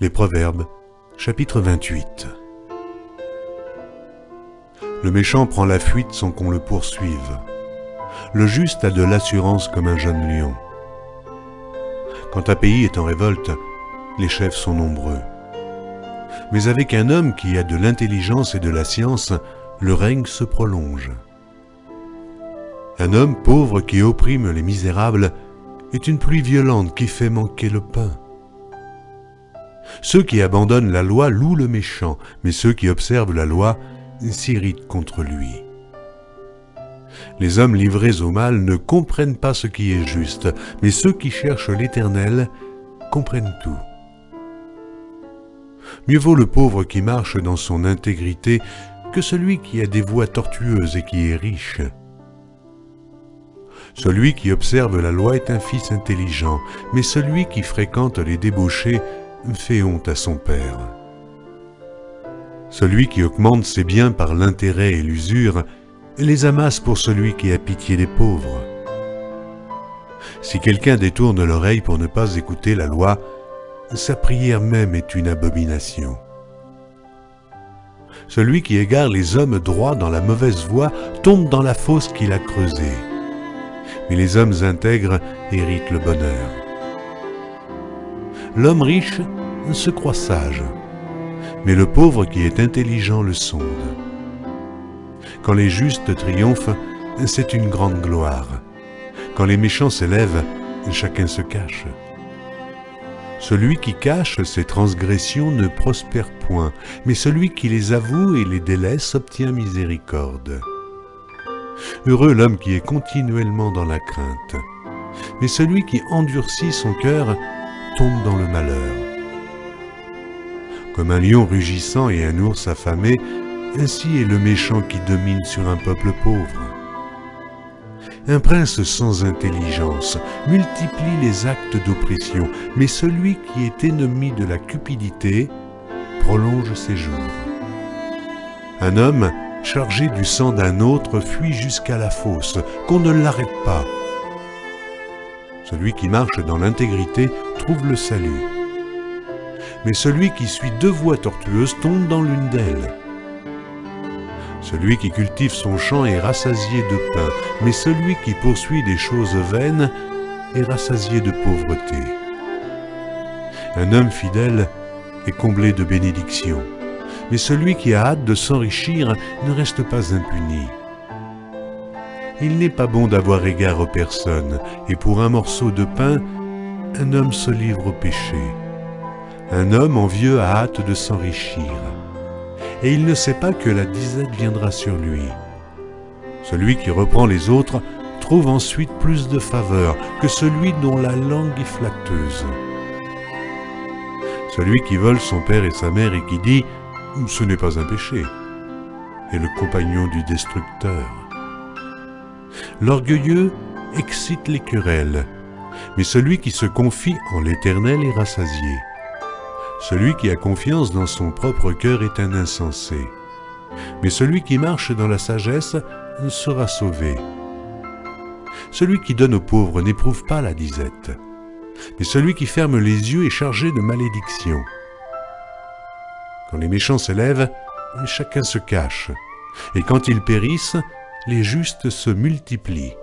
Les Proverbes, chapitre 28. Le méchant prend la fuite sans qu'on le poursuive. Le juste a de l'assurance comme un jeune lion. Quand un pays est en révolte, les chefs sont nombreux. Mais avec un homme qui a de l'intelligence et de la science, le règne se prolonge. Un homme pauvre qui opprime les misérables est une pluie violente qui fait manquer le pain. Ceux qui abandonnent la loi louent le méchant, mais ceux qui observent la loi s'irritent contre lui. Les hommes livrés au mal ne comprennent pas ce qui est juste, mais ceux qui cherchent l'Éternel comprennent tout. Mieux vaut le pauvre qui marche dans son intégrité que celui qui a des voies tortueuses et qui est riche. Celui qui observe la loi est un fils intelligent, mais celui qui fréquente les débauchés fait honte à son père. Celui qui augmente ses biens par l'intérêt et l'usure les amasse pour celui qui a pitié des pauvres. Si quelqu'un détourne l'oreille pour ne pas écouter la loi, sa prière même est une abomination. Celui qui égare les hommes droits dans la mauvaise voie tombe dans la fosse qu'il a creusée. Mais les hommes intègres héritent le bonheur. L'homme riche se croit sage, mais le pauvre qui est intelligent le sonde. Quand les justes triomphent, c'est une grande gloire. Quand les méchants s'élèvent, chacun se cache. Celui qui cache ses transgressions ne prospère point, mais celui qui les avoue et les délaisse obtient miséricorde. Heureux l'homme qui est continuellement dans la crainte, mais celui qui endurcit son cœur tombe dans le malheur. Comme un lion rugissant et un ours affamé, ainsi est le méchant qui domine sur un peuple pauvre. Un prince sans intelligence multiplie les actes d'oppression, mais celui qui est ennemi de la cupidité prolonge ses jours. Un homme chargé du sang d'un autre fuit jusqu'à la fosse, qu'on ne l'arrête pas. Celui qui marche dans l'intégrité trouve le salut. Mais celui qui suit deux voies tortueuses tombe dans l'une d'elles. Celui qui cultive son champ est rassasié de pain, mais celui qui poursuit des choses vaines est rassasié de pauvreté. Un homme fidèle est comblé de bénédictions, mais celui qui a hâte de s'enrichir ne reste pas impuni. Il n'est pas bon d'avoir égard aux personnes, et pour un morceau de pain, un homme se livre au péché. Un homme envieux a hâte de s'enrichir, et il ne sait pas que la disette viendra sur lui. Celui qui reprend les autres trouve ensuite plus de faveur que celui dont la langue est flatteuse. Celui qui vole son père et sa mère et qui dit « ce n'est pas un péché » est le compagnon du destructeur. L'orgueilleux excite les querelles, mais celui qui se confie en l'Éternel est rassasié. Celui qui a confiance dans son propre cœur est un insensé, mais celui qui marche dans la sagesse sera sauvé. Celui qui donne aux pauvres n'éprouve pas la disette, mais celui qui ferme les yeux est chargé de malédiction. Quand les méchants s'élèvent, chacun se cache, et quand ils périssent, les justes se multiplient.